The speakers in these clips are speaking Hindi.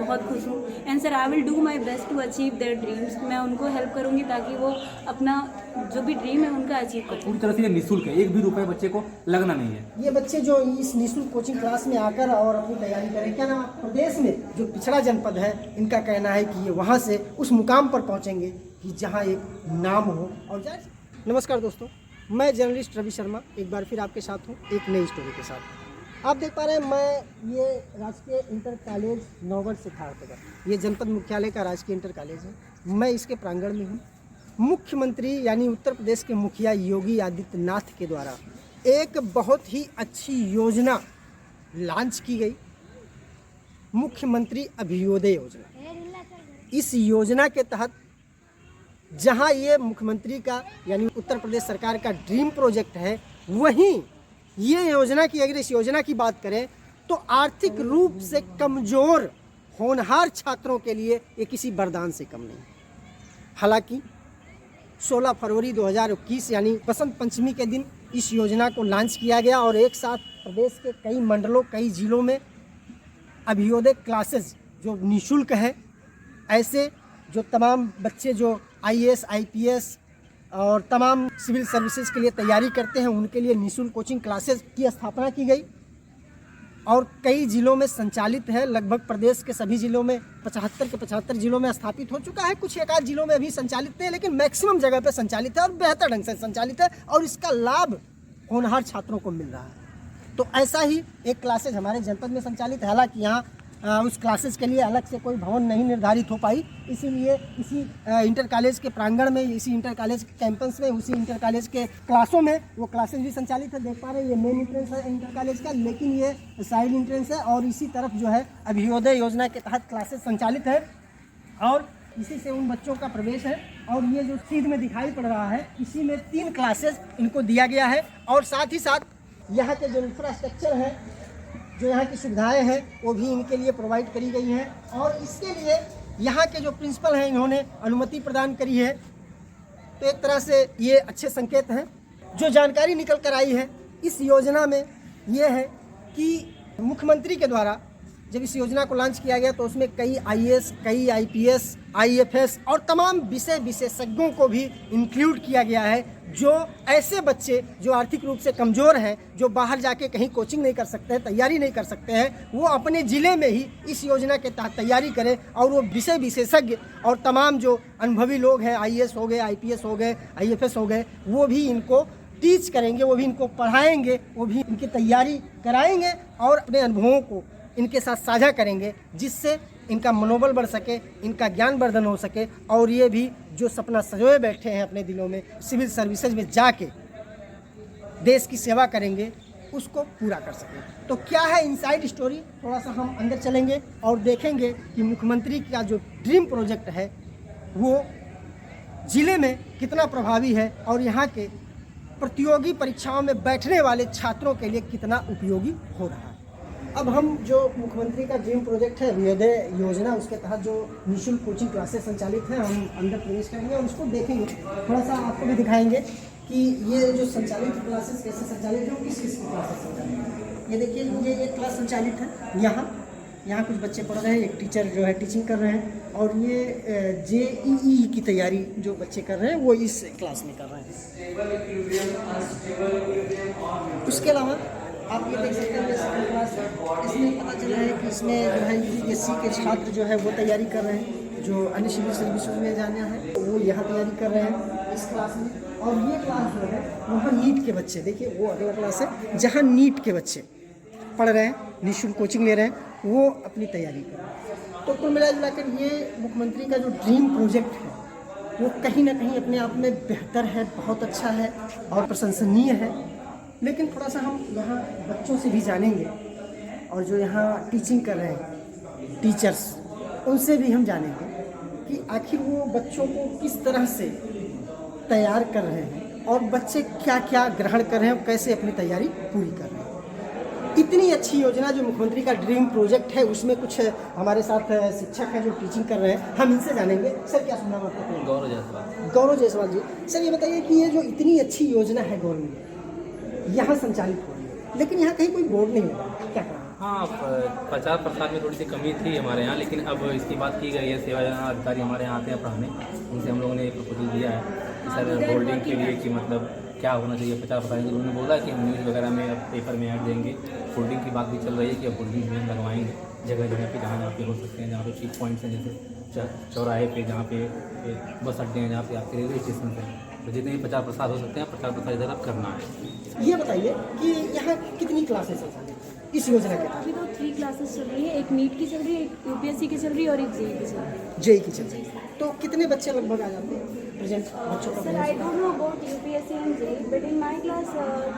बहुत खुश हूँ। And sir I will do my best to achieve their dreams. मैं उनको हेल्प करूँगी ताकि वो अपना जो भी ड्रीम है उनका अचीव करें। पूरी तरह से ये निःशुल्क है, 1 भी रुपए बच्चे को लगना नहीं है। ये बच्चे जो इस निःशुल्क कोचिंग क्लास में आकर और अपनी तैयारी करें, क्या नाम, प्रदेश में जो पिछड़ा जनपद है, इनका कहना है कि ये वहाँ से उस मुकाम पर पहुँचेंगे कि जहाँ एक नाम हो। और नमस्कार दोस्तों, मैं जर्नलिस्ट रवि शर्मा एक बार फिर आपके साथ हूँ एक नई स्टोरी के साथ। आप देख पा रहे हैं मैं ये राजकीय इंटर कॉलेज नौगढ़ सिद्धार्थनगर, ये जनपद मुख्यालय का राजकीय इंटर कॉलेज है। मैं इसके प्रांगण में हूँ। मुख्यमंत्री यानी उत्तर प्रदेश के मुखिया योगी आदित्यनाथ के द्वारा एक बहुत ही अच्छी योजना लॉन्च की गई, मुख्यमंत्री अभियोदय योजना। इस योजना के तहत जहां ये मुख्यमंत्री का यानी उत्तर प्रदेश सरकार का ड्रीम प्रोजेक्ट है, वहीं ये योजना की, अगर इस योजना की बात करें तो आर्थिक रूप से कमज़ोर होनहार छात्रों के लिए ये किसी वरदान से कम नहीं। हालांकि 16 फरवरी 2021 यानी बसंत पंचमी के दिन इस योजना को लॉन्च किया गया और एक साथ प्रदेश के कई मंडलों, कई ज़िलों में अभियोदय क्लासेस जो निःशुल्क है, ऐसे जो तमाम बच्चे जो IAS, IPS और तमाम सिविल सर्विसेज के लिए तैयारी करते हैं, उनके लिए निःशुल्क कोचिंग क्लासेस की स्थापना की गई और कई ज़िलों में संचालित है। लगभग प्रदेश के सभी ज़िलों में 75 के 75 ज़िलों में स्थापित हो चुका है। कुछ एक आध ज़िलों में अभी संचालित है, लेकिन मैक्सिमम जगह पे संचालित है और बेहतर ढंग से संचालित है और इसका लाभ होनहार छात्रों को मिल रहा है। तो ऐसा ही एक क्लासेज हमारे जनपद में संचालित है। हालांकि यहाँ उस क्लासेस के लिए अलग से कोई भवन नहीं निर्धारित हो पाई, इसीलिए इसी इंटर कॉलेज के प्रांगण में, इसी इंटर कॉलेज के कैंपस में, उसी इंटर कॉलेज के क्लासों में वो क्लासेस भी संचालित है। देख पा रहे हैं ये मेन इंट्रेंस है इंटर कॉलेज का, लेकिन ये साइड इंट्रेंस है और इसी तरफ जो है अभियोदय योजना के तहत क्लासेस संचालित है और इसी से उन बच्चों का प्रवेश है। और ये जो सीध में दिखाई पड़ रहा है, इसी में 3 क्लासेस इनको दिया गया है और साथ ही साथ यहाँ के जो इंफ्रास्ट्रक्चर है, जो यहाँ की सुविधाएं हैं, वो भी इनके लिए प्रोवाइड करी गई हैं और इसके लिए यहाँ के जो प्रिंसिपल हैं, इन्होंने अनुमति प्रदान करी है। तो एक तरह से ये अच्छे संकेत हैं। जो जानकारी निकल कर आई है इस योजना में ये है कि मुख्यमंत्री के द्वारा जब इस योजना को लॉन्च किया गया तो उसमें कई IAS, कई IPS, IFS और तमाम विषय विशेषज्ञों को भी इंक्लूड किया गया है, जो ऐसे बच्चे जो आर्थिक रूप से कमज़ोर हैं, जो बाहर जाके कहीं कोचिंग नहीं कर सकते हैं, तैयारी नहीं कर सकते हैं, वो अपने ज़िले में ही इस योजना के तहत तैयारी करें और वो विषय विशेषज्ञ और तमाम जो अनुभवी लोग हैं, IAS हो गए, IPS हो गए, IFS हो गए, वो भी इनको टीच करेंगे, वो भी इनको पढ़ाएंगे, वो भी इनकी तैयारी कराएंगे और अपने अनुभवों को इनके साथ साझा करेंगे, जिससे इनका मनोबल बढ़ सके, इनका ज्ञान वर्धन हो सके और ये भी जो सपना सजोए बैठे हैं अपने दिलों में, सिविल सर्विसेज में जाके देश की सेवा करेंगे, उसको पूरा कर सकें। तो क्या है इनसाइड स्टोरी, थोड़ा सा हम अंदर चलेंगे और देखेंगे कि मुख्यमंत्री का जो ड्रीम प्रोजेक्ट है वो ज़िले में कितना प्रभावी है और यहाँ के प्रतियोगी परीक्षाओं में बैठने वाले छात्रों के लिए कितना उपयोगी हो रहा है। अब हम जो मुख्यमंत्री का ड्रीम प्रोजेक्ट है अभियोदय योजना, उसके तहत जो निःशुल्क कोचिंग क्लासेस संचालित हैं, हम अंदर प्रवेश करेंगे और उसको देखेंगे, थोड़ा सा आपको भी दिखाएंगे कि ये जो संचालित क्लासेस कैसे संचालित है, किस किस की क्लासेस संचालित है। ये देखिए, ये एक क्लास संचालित है। यहाँ कुछ बच्चे पढ़ रहे हैं, एक टीचर जो है टीचिंग कर रहे हैं और ये JEE की तैयारी जो बच्चे कर रहे हैं वो इस क्लास में कर रहे हैं। उसके अलावा आप ये देख सकते हैं ये सेकंड क्लास है, इसमें पता चला है कि इसमें जो है UPSC के छात्र जो है वो तैयारी कर रहे हैं, जो अन्य सिविल सर्विस में जाना है वो यहाँ तैयारी कर रहे हैं इस क्लास में। और ये क्लास जो है वहाँ नीट के बच्चे, देखिए वो अगला क्लास है जहाँ नीट के बच्चे पढ़ रहे हैं, निःशुल्क कोचिंग ले रहे हैं, वो अपनी तैयारी कर रहे हैं। तो कुल मिलाकर ये मुख्यमंत्री का जो ड्रीम प्रोजेक्ट है वो कहीं ना कहीं अपने आप में बेहतर है, बहुत अच्छा है और प्रशंसनीय है। लेकिन थोड़ा सा हम यहाँ बच्चों से भी जानेंगे और जो यहाँ टीचिंग कर रहे हैं टीचर्स, उनसे भी हम जानेंगे कि आखिर वो बच्चों को किस तरह से तैयार कर रहे हैं और बच्चे क्या क्या ग्रहण कर रहे हैं और कैसे अपनी तैयारी पूरी कर रहे हैं। इतनी अच्छी योजना जो मुख्यमंत्री का ड्रीम प्रोजेक्ट है, उसमें कुछ हमारे साथ शिक्षक हैं जो टीचिंग कर रहे हैं, हम इनसे जानेंगे। सर क्या सुना आपको? गौरव जायसवाल जी। सर ये बताइए कि ये जो इतनी अच्छी योजना है गवर्नमेंट यहाँ संचालित हो रही है, लेकिन यहाँ कहीं कोई बोर्ड नहीं लगा, क्या कहा हाँ, प्रचार प्रसार में थोड़ी सी कमी थी हमारे यहाँ, लेकिन अब इसकी बात की गई है। सेवा योजना अधिकारी हमारे यहाँ आते हैं पढ़ाने, उनसे हम लोगों ने प्रपोजल दिया है कि सर होल्डिंग के लिए कि मतलब क्या होना चाहिए प्रचार प्रसार में। उन्होंने बोला कि हम न्यूज़ वगैरह में अब पेपर में ऐड देंगे। होल्डिंग की बात भी चल रही है कि अब होल्डिंग भी हम लगवाएंगे जगह जगह पे, जहाँ पे हो सकते हैं, जहाँ पे पीक पॉइंट्स हैं, जैसे चौराहे पे, जहाँ पे बस अड्डे हैं, जहाँ पे आपके रेलवे स्टेशन हैं, तो जितने भी प्रचार प्रसार हो सकते हैं प्रचार प्रसार इधर अब करना है। ये बताइए कि यहाँ कितनी क्लासेस हैं इस योजना के तहत? अभी तो 3 क्लासेस चल रही है, एक नीट की चल रही है, एक यूपीएससी की चल रही है और एक जेई की चल रही है। जेई की चल रही है। तो कितने बच्चे लगभग आ जाते हैं प्रेजेंट बच्चों का? Sir, I don't know about UPSC and JEE, but in my class,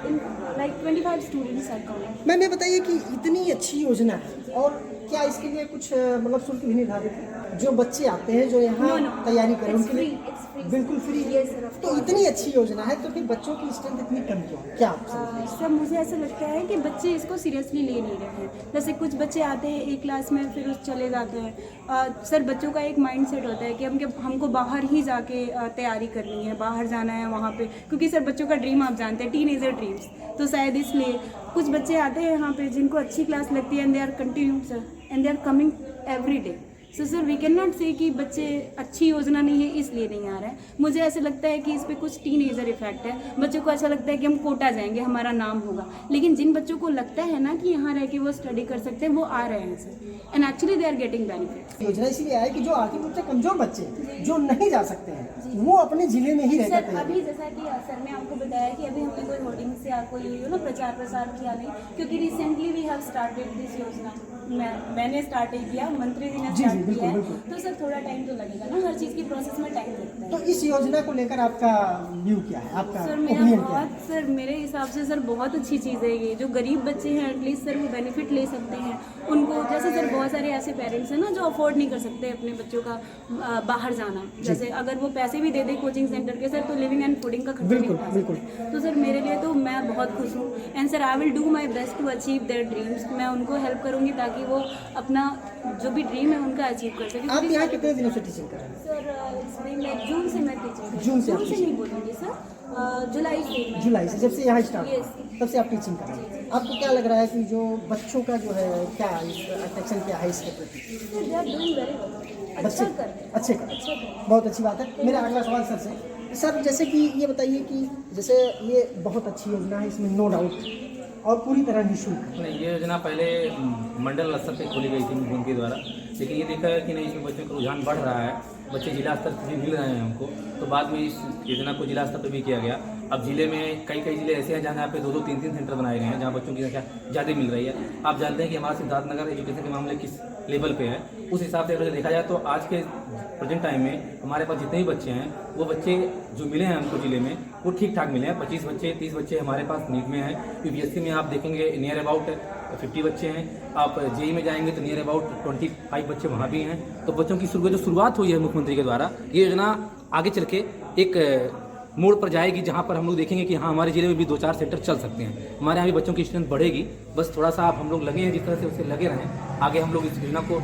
in like 25 students are coming. मैंने बताइए कि इतनी अच्छी योजना है और क्या इसके लिए कुछ मतलब शुल्क भी निर्धारित है? जो बच्चे आते हैं जो यहाँ No, no. तैयारी करें It's उनके लिए free, it's free. बिल्कुल फ्री? Yes, sir, of तो इतनी अच्छी योजना है तो फिर बच्चों की स्ट्रेंथ इतनी कम क्यों है? क्या आप समझते हैं? सर मुझे ऐसा लगता है कि बच्चे इसको सीरियसली ले नहीं रहे हैं। जैसे कुछ बच्चे आते हैं एक क्लास में फिर उस चले जाते हैं। सर बच्चों का एक माइंड सेट होता है कि हमको बाहर ही जाके तैयारी करनी है, बाहर जाना है वहाँ पे, क्योंकि सर बच्चों का ड्रीम आप जानते हैं, टीनेजर ड्रीम्स, तो शायद इसलिए कुछ बच्चे आते हैं यहाँ पे जिनको अच्छी क्लास लगती है and they are continue sir and they are coming every day. So sir we can not say कि बच्चे अच्छी योजना नहीं है इसलिए नहीं आ रहे हैं। मुझे ऐसा लगता है कि इस पर कुछ टीनेजर इफेक्ट है। बच्चों को ऐसा लगता है कि हम कोटा जाएंगे, हमारा नाम होगा, लेकिन जिन बच्चों को लगता है ना कि यहाँ रह के वो स्टडी कर सकते हैं वो आ रहे हैं sir, and actually they are getting benefit. योजना इसलिए है कि जो आर्थिक रूप से कमजोर बच्चे जो नहीं जा सकते हैं वो अपने जिले में ही रह सर जाते हैं। अभी जैसा कि सर ने आपको बताया कि अभी हमने कोई होर्डिंग से कोई प्रचार प्रसार किया नहीं, क्योंकि recently we have started this योजना। मैंने स्टार्ट ही किया, मंत्री जी ने जी, स्टार्ट बिल्कुल, किया है, बिल्कुल। तो सर थोड़ा टाइम तो लगेगा ना, हर चीज़ की प्रोसेस में टाइम लगता है। तो इस योजना को लेकर आपका व्यू क्या है, आपका सर मेरा ओपिनियन क्या है? बहुत सर मेरे हिसाब से सर बहुत अच्छी चीज़ है ये। जो गरीब बच्चे हैं एटलीस्ट सर वो बेनिफिट ले सकते हैं। उनको जैसे सर बहुत सारे ऐसे पेरेंट्स हैं ना जो अफोर्ड नहीं कर सकते अपने बच्चों का बाहर जाना, जैसे अगर वो पैसे भी दे दे कोचिंग सेंटर के सर तो लिविंग एंड फूडिंग का खर्चा नहीं बिल्कुल, उठा बिल्कुल। सकते। तो सर मेरे लिए तो मैं बहुत खुश हूँ and sir I will do my best to achieve their dreams. मैं उनको हेल्प करूँगी ताकि वो अपना जो भी ड्रीम है उनका अचीव कर सके। आप यहाँ कितने दिनों से टीचिंग कर रहे हैं? सर मैं जून से मैं टीचिंग जून से आप नहीं बोलूँगी सर, जुलाई से मैं- जुलाई से, जब से यहाँ स्टार्ट Yes. तब से आप टीचिंग कर रहे हैं। आपको क्या लग रहा है कि जो बच्चों का जो है क्या अट्रैक्शन क्या है इसके प्रति? Sir they are doing very good, अच्छा कर रहे हैं। अच्छे कर बहुत अच्छी बात है। मेरा अगला सवाल सर से, सर जैसे कि ये बताइए कि जैसे ये बहुत अच्छी योजना है, इसमें नो डाउट और पूरी तरह निःशुल्क है। नहीं, ये योजना पहले मंडल स्तर पे खोली गई थी मुख्यमंत्री द्वारा, लेकिन ये देखा है कि नहीं इसमें बच्चों का रुझान बढ़ रहा है, बच्चे जिला स्तर पर भी मिल रहे हैं हमको, तो बाद में इस योजना को जिला स्तर पर भी किया गया। अब जिले में कई जिले ऐसे हैं जहाँ पे 2-2, 3-3 सेंटर बनाए गए हैं जहाँ बच्चों की संख्या ज़्यादा मिल रही है। आप जानते हैं कि हमारा सिद्धार्थनगर एजुकेशन के मामले किस लेवल पे है, उस हिसाब से अगर देखा जाए तो आज के प्रेजेंट टाइम में हमारे पास जितने भी बच्चे हैं वो बच्चे जो मिले हैं हमको जिले में वो ठीक ठाक मिले हैं। 25 बच्चे 30 बच्चे हमारे पास नीट में हैं, यूपीएससी में आप देखेंगे नियर अबाउट 50 बच्चे हैं, आप जेई में जाएंगे तो नियर अबाउट 25 बच्चे वहाँ भी हैं। तो बच्चों की जो शुरुआत हुई है मुख्यमंत्री के द्वारा, ये योजना आगे चल के एक मोड़ पर जाएगी जहाँ पर हम लोग देखेंगे कि हाँ हमारे जिले में भी 2-4 सेंटर चल सकते हैं, हमारे यहाँ भी बच्चों की स्ट्रेंथ बढ़ेगी। बस थोड़ा सा आप हम लोग लगे हैं, जिस तरह से उससे लगे रहें, आगे हम लोग इस योजना को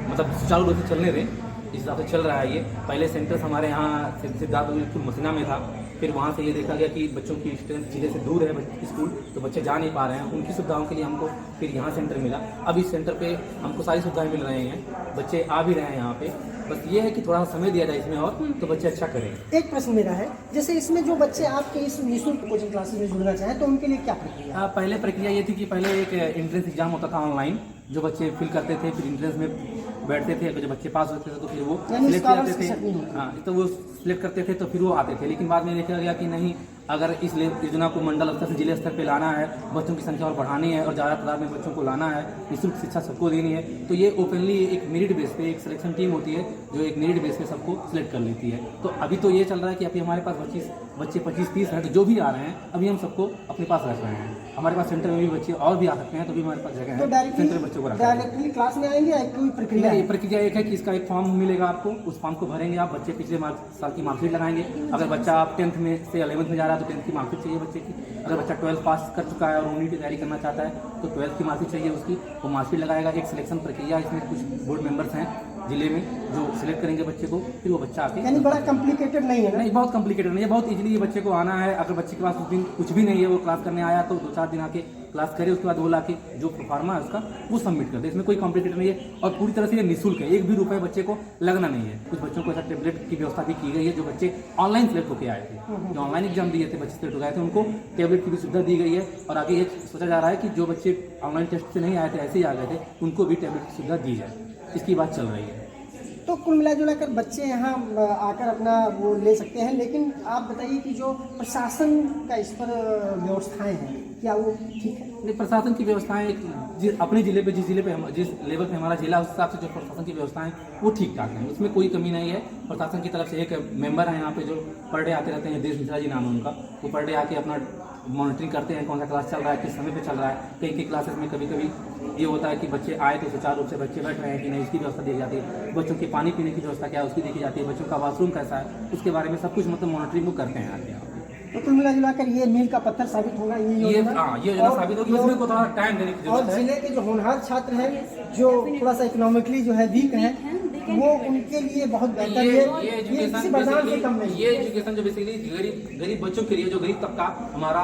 मतलब सुचारू रूप से चलने दें, इस हिसाब से चल रहा है ये। पहले सेंटर्स हमारे यहाँ सिद्धार्थ बिल्कुल मसीना में था, फिर वहाँ से ये देखा गया कि बच्चों की स्ट्रेंथ जिले से दूर है स्कूल, तो बच्चे जा नहीं पा रहे हैं, उनकी सुविधाओं के लिए हमको फिर यहाँ सेंटर मिला। अब इस सेंटर पे हमको सारी सुविधाएं मिल रही हैं, बच्चे आ भी रहे हैं यहाँ पे। बस ये है कि थोड़ा सा समय दिया जाए इसमें और तो बच्चे अच्छा करेंगे। एक प्रश्न मेरा है, जैसे इसमें जो बच्चे आपके इस निःशुल्क कोचिंग क्लासेस में जुड़ना चाहें तो उनके लिए क्या प्रक्रिया है? पहले प्रक्रिया ये थी कि पहले एक एंट्रेंस एग्जाम होता था ऑनलाइन, जो बच्चे फिल करते थे, फिर एंट्रेंस में बैठते थे, अगर जो बच्चे पास होते थे तो फिर वो यानी सिलेक्ट करते scholarship नहीं थे। होती। हाँ, तो वो सिलेक्ट करते थे तो फिर वो आते थे, लेकिन बाद में देखा गया कि नहीं, अगर इस योजना को मंडल स्तर से जिले स्तर पे लाना है, बच्चों की संख्या और बढ़ानी है और ज़्यादा तादाद में बच्चों को लाना है, निःशुल्क शिक्षा सबको देनी है, तो ये ओपनली एक मेरिट बेस पे एक सिलेक्शन टीम होती है जो एक मेरिट बेस पे सबको सिलेक्ट कर लेती है। तो अभी तो ये चल रहा है कि अभी हमारे पास बच्चे 25-30 हैं, तो जो भी आ रहे हैं अभी हम सबको अपने पास रख रहे हैं। हमारे पास सेंटर में भी बच्चे और भी आ सकते हैं, तो भी हमारे पास जगह तो है, सेंटर में बच्चों को रखा है। डायरेक्टली क्लास में आएंगे या कोई प्रक्रिया नहीं, है? प्रक्रिया एक है कि इसका एक फॉर्म मिलेगा आपको, उस फॉर्म को भरेंगे आप, बच्चे पिछले साल की मार्कशीट लगाएंगे। अगर बच्चा आप 10th में से 11th में जा रहा है तो 10th की मार्कशीट चाहिए बच्चे की। अगर बच्चा 12th पास कर चुका है और नीट की तैयारी करना चाहता है तो 12th की मार्कशीट चाहिए उसकी, वो मार्कशीट लगाएगा। एक सिलेक्शन प्रक्रिया, इसमें कुछ बोर्ड मेंबर्स हैं जिले में जो सिलेक्ट करेंगे बच्चे को, फिर वो बच्चा आके यानी बड़ा कॉम्प्लिकेटेड नहीं है ना? नहीं, बहुत कॉम्प्लिकेटेड नहीं है, बहुत इजीली ये बच्चे को आना है। अगर बच्चे के पास उस दिन कुछ भी नहीं है, वो क्लास करने आया तो 2-4 दिन आके क्लास करे, उसके बाद वो लाके जो प्रोफार्मा है उसका वो सबमिट कर दे। इसमें कोई कॉम्प्लिकेटेड नहीं है और पूरी तरह से ये निःशुल्क है, 1 भी रुपये बच्चे को लगना नहीं है। कुछ बच्चों को ऐसा टेबलेट की व्यवस्था भी की गई है, जो बच्चे ऑनलाइन सिलेक्ट होकर आए थे, जो ऑनलाइन एग्जाम दिए थे, बच्चे सिलेक्ट हो गए थे, उनको टेबलेट की भी सुविधा दी गई है। और आगे ये सोचा जा रहा है कि जो बच्चे ऑनलाइन टेस्ट से नहीं आए थे, ऐसे ही आ गए थे, उनको भी टेबलेट की सुविधा दी जाए, इसकी बात चल रही है। तो कुल मिला जुला कर बच्चे यहाँ आकर अपना वो ले सकते हैं, लेकिन आप बताइए कि जो प्रशासन का इस पर व्यवस्थाएं हैं, क्या वो ठीक है? नहीं, प्रशासन की व्यवस्थाएं अपने जिले पे, जिस लेवल पे हमारा जिला, उस हिसाब से जो प्रशासन की व्यवस्थाएं वो ठीक ठाक हैं, उसमें कोई कमी नहीं है। प्रशासन की तरफ से एक मेंबर है यहाँ पे जो पर डे आते रहते हैं, देश मिश्रा जी नाम है उनका, वो पर डे आके अपना मॉनिटरिंग करते हैं, कौन सा क्लास चल रहा है, किस समय पे चल रहा है। कई क्लासेस में कभी कभी ये होता है कि बच्चे आए तो सुचारू रूप से बच्चे बैठ रहे हैं कि नहीं, इसकी व्यवस्था दी जाती है। बच्चों के पानी पीने की व्यवस्था क्या है उसकी देखी जाती है, बच्चों का वॉशरूम कैसा है उसके बारे में सब कुछ मतलब मॉनिटरिंग वो करते हैं आके। तो कुल मिला जुला कर ये मील का पत्थर साबित होगा ये योजना साबित होगी। इसमें को थोड़ा टाइम देने की और जरूरत है। जिले के जो होनहार छात्र हैं, जो थोड़ा सा इकोनॉमिकली जो है वीक हैं, वो उनके लिए बहुत बेहतर है। ये किसी बाजार से कम नहीं। ये एजुकेशन जो बेसिकली गरीब बच्चों के लिए, जो गरीब तबका हमारा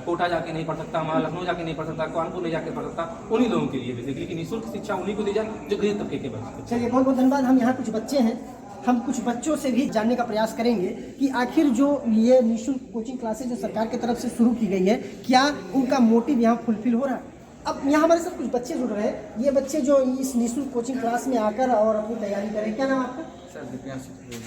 कोटा जाके नहीं पढ़ सकता, हमारा लखनऊ जाके नहीं पढ़ सकता, कानपुर नहीं जाके पढ़ सकता, उन्हीं लोगों के लिए बेसिकली कि निःशुल्क शिक्षा उन्हीं को दी जाए जो गरीब तबके के बच्चे। चलिए, बहुत बहुत धन्यवाद। हम यहाँ कुछ बच्चे हैं, हम कुछ बच्चों से भी जानने का प्रयास करेंगे कि आखिर जो ये निःशुल्क कोचिंग क्लासेज जो सरकार की तरफ से शुरू की गई है, क्या उनका मोटिव यहाँ फुलफिल हो रहा है? अब यहाँ हमारे साथ कुछ बच्चे जुड़ रहे हैं, ये बच्चे जो इस निःशुल्क कोचिंग क्लास में आकर और अपनी तैयारी करें। क्या नाम आपका? सर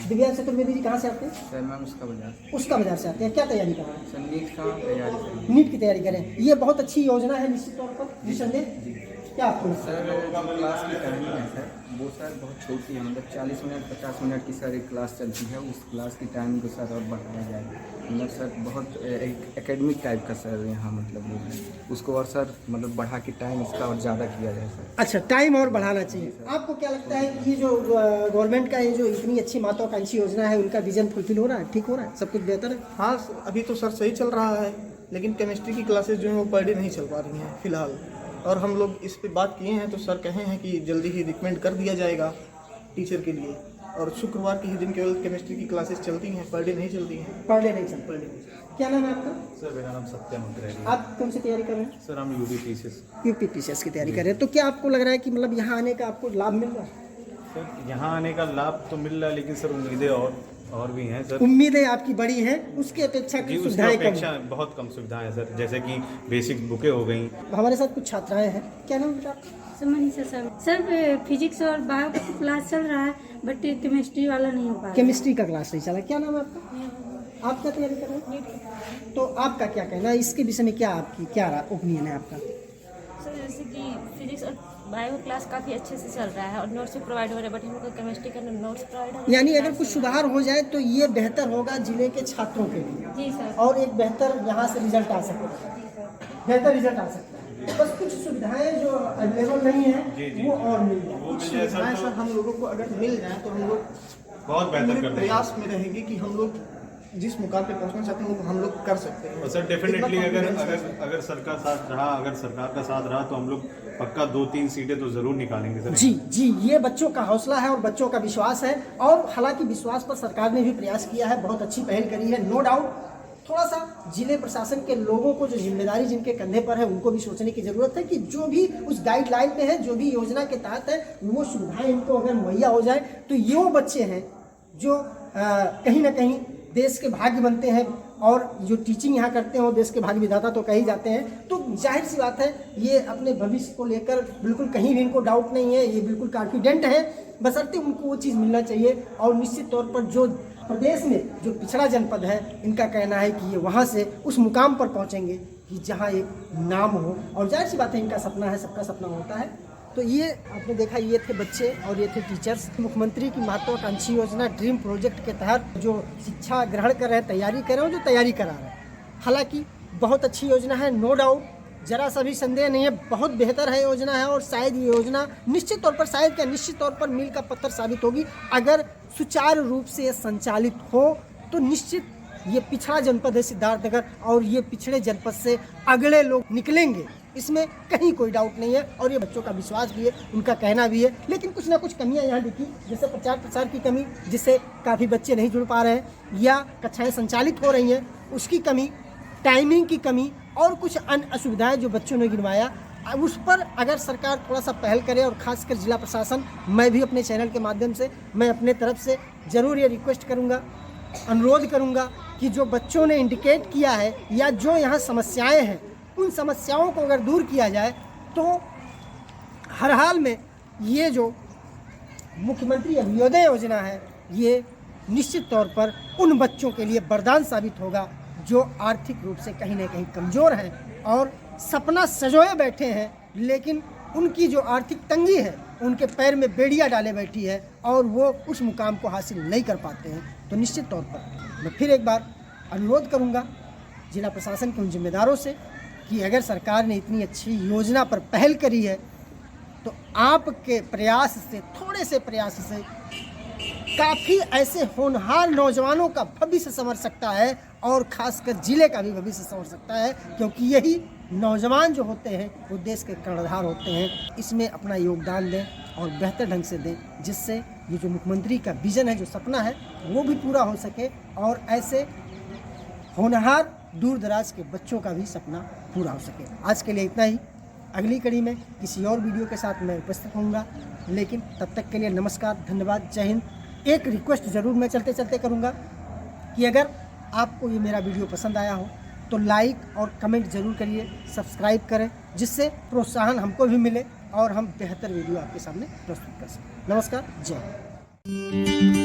दिव्यांश चतुर्वेदी जी। कहाँ से आते हैं? सर मैम उसका बाजार से आते हैं। क्या तैयारी कर रहे हैं? सर नीट का तैयारी करें। नीट की तैयारी करें। ये बहुत अच्छी योजना है निश्चित तौर पर, निसंदेह। क्या आपको लगता है? सर जो क्लास की टाइमिंग है सर, वो सर बहुत छोटी है, मतलब 40 मिनट 50 मिनट की सर एक क्लास चलती है। उस क्लास की टाइमिंग को सर और बढ़ाया जाए, मतलब सर बहुत एक एकेडमिक टाइप का सर यहाँ मतलब वो है, उसको और सर मतलब बढ़ा के टाइम इसका और ज़्यादा किया जाए सर। अच्छा, टाइम और बढ़ाना चाहिए। आपको क्या लगता है कि ये जो गवर्नमेंट का ये जो इतनी अच्छी महत्वाकांक्षी योजना है, उनका विजन फुलफिल हो रहा है, ठीक हो रहा है, सब कुछ बेहतर है? हाँ, अभी तो सर सही चल रहा है, लेकिन केमिस्ट्री की क्लासेस जो हैं वो पर डे नहीं चल पा रही हैं फिलहाल। और हम लोग इस पे बात किए हैं तो सर कहे हैं कि जल्दी ही रिकमेंड कर दिया जाएगा टीचर के लिए। और शुक्रवार के ही दिन केवल केमिस्ट्री की क्लासेस चलती हैं, पर डे नहीं चलती हैं। पर डे नहीं चलती। क्या नाम है आपका? सर मेरा नाम सत्यम अग्रवाल है। आप कौन सी तैयारी कर रहे हैं? सर हम यूपीपीसीएस की तैयारी कर रहे हैं। तो क्या आपको लग रहा है कि मतलब यहाँ आने का आपको लाभ मिल रहा है? सर यहाँ आने का लाभ तो मिल रहा है, लेकिन सर उम्मीदें और भी हैं सर। उम्मीदें आपकी बड़ी हैं, उसकी अपेक्षा जी, उसकी सुविधाएं कम अपेक्षा बहुत कम सुविधाएं हैं सर, जैसे कि बेसिक बुकें हो गई। हमारे साथ कुछ छात्राएं हैं। क्या नाम बेटा? मनीषा सर फिजिक्स और बायो का क्लास चल रहा है, बट केमिस्ट्री वाला नहीं हो पा रहा। केमिस्ट्री का क्लास नहीं चला। क्या नाम है आपका? आप क्या तैयारी कर रहे हैं? तो आपका क्या कहना है इसके विषय में? क्या ओपिनियन है आपका? सर जैसे कि फिजिक्स और बायो क्लास काफ़ी अच्छे से चल रहा है और नोट्स भी प्रोवाइड हो रहे हैं, बट हमको केमिस्ट्री का नोट्स प्रोवाइड है। यानी अगर कुछ सुधार हो जाए तो ये बेहतर होगा जिले के छात्रों के लिए। जी सर। और एक बेहतर यहाँ से रिजल्ट आ सकता है, बेहतर रिजल्ट आ सकता है। बस कुछ सुविधाएं जो अवेलेबल नहीं है वो और मिल जाए। कुछ सुविधाएं सर हम लोगों को अगर मिल जाए तो हम लोग बहुत बेहतर पूरे कर प्रयास में रहेंगे कि हम लोग जिस मुकाम पे पहुंचना चाहते हैं वो हम लोग कर सकते हैं। और सर डेफिनेटली अगर सरकार साथ रहा, अगर सरकार का साथ रहा तो हम लोग पक्का 2-3 सीटें तो जरूर निकालेंगे सर। जी, ये बच्चों का हौसला है और बच्चों का विश्वास है। और हालांकि विश्वास पर सरकार ने भी प्रयास किया है, बहुत अच्छी पहल करी है, नो डाउट। थोड़ा सा जिले प्रशासन के लोगों को जो जिम्मेदारी जिनके कंधे पर है उनको भी सोचने की जरूरत है कि जो भी उस गाइडलाइन में है, जो भी योजना के तहत है, वो सुविधाएं इनको अगर मुहैया हो जाए तो ये वो बच्चे हैं जो कहीं ना कहीं देश के भाग्य बनते हैं। और जो टीचिंग यहाँ करते हैं वो देश के भाग्य विधाता तो कही जाते हैं। तो जाहिर सी बात है ये अपने भविष्य को लेकर बिल्कुल कहीं भी इनको डाउट नहीं है, ये बिल्कुल कॉन्फिडेंट है, बशर्ते उनको वो चीज़ मिलना चाहिए। और निश्चित तौर पर जो प्रदेश में जो पिछड़ा जनपद है, इनका कहना है कि ये वहाँ से उस मुकाम पर पहुँचेंगे कि जहाँ एक नाम हो। और जाहिर सी बात है इनका सपना है, सबका सपना होता है। तो ये आपने देखा, ये थे बच्चे और ये थे टीचर्स। मुख्यमंत्री की महत्वाकांक्षी योजना ड्रीम प्रोजेक्ट के तहत जो शिक्षा ग्रहण कर रहे हैं, तैयारी कर रहे हैं, जो तैयारी करा रहे हैं। हालांकि बहुत अच्छी योजना है, नो डाउट, जरा सा भी संदेह नहीं है, बहुत बेहतर है योजना है। और शायद ये योजना निश्चित तौर पर, शायद क्या निश्चित तौर पर मील का पत्थर साबित होगी अगर सुचारू रूप से संचालित हो। तो निश्चित ये पिछड़ा जनपद है सिद्धार्थनगर, और ये पिछड़े जनपद से अगले लोग निकलेंगे इसमें कहीं कोई डाउट नहीं है और ये बच्चों का विश्वास भी है, उनका कहना भी है। लेकिन कुछ ना कुछ कमियां यहाँ दिखी, जैसे प्रचार प्रसार की कमी, जिससे काफ़ी बच्चे नहीं जुड़ पा रहे हैं या कक्षाएं संचालित हो रही हैं उसकी कमी, टाइमिंग की कमी और कुछ अन्य असुविधाएँ जो बच्चों ने गिनवाया, उस पर अगर सरकार थोड़ा सा पहल करे और ख़ासकर जिला प्रशासन, मैं भी अपने चैनल के माध्यम से मैं अपने तरफ से ज़रूर ये रिक्वेस्ट करूँगा, अनुरोध करूँगा कि जो बच्चों ने इंडिकेट किया है या जो यहाँ समस्याएं हैं उन समस्याओं को अगर दूर किया जाए तो हर हाल में ये जो मुख्यमंत्री अभ्युदय योजना है ये निश्चित तौर पर उन बच्चों के लिए वरदान साबित होगा जो आर्थिक रूप से कहीं ना कहीं कमज़ोर हैं और सपना सजोए बैठे हैं, लेकिन उनकी जो आर्थिक तंगी है उनके पैर में बेड़ियां डाले बैठी है और वो उस मुकाम को हासिल नहीं कर पाते हैं। तो निश्चित तौर पर मैं फिर एक बार अनुरोध करूंगा जिला प्रशासन के उन जिम्मेदारों से कि अगर सरकार ने इतनी अच्छी योजना पर पहल करी है तो आपके प्रयास से, थोड़े से प्रयास से काफ़ी ऐसे होनहार नौजवानों का भविष्य संवर सकता है और ख़ासकर ज़िले का भी भविष्य संवर सकता है, क्योंकि यही नौजवान जो होते हैं वो देश के कर्णधार होते हैं। इसमें अपना योगदान दें और बेहतर ढंग से दें, जिससे ये जो मुख्यमंत्री का विज़न है, जो सपना है, वो भी पूरा हो सके और ऐसे होनहार दूर दराज के बच्चों का भी सपना पूरा हो सके। आज के लिए इतना ही। अगली कड़ी में किसी और वीडियो के साथ मैं उपस्थित होऊंगा, लेकिन तब तक के लिए नमस्कार, धन्यवाद, जय हिंद। एक रिक्वेस्ट ज़रूर मैं चलते चलते करूंगा कि अगर आपको ये मेरा वीडियो पसंद आया हो तो लाइक और कमेंट ज़रूर करिए, सब्सक्राइब करें, जिससे प्रोत्साहन हमको भी मिले और हम बेहतर वीडियो आपके सामने प्रस्तुत कर सकें। नमस्कार, जय हिंद।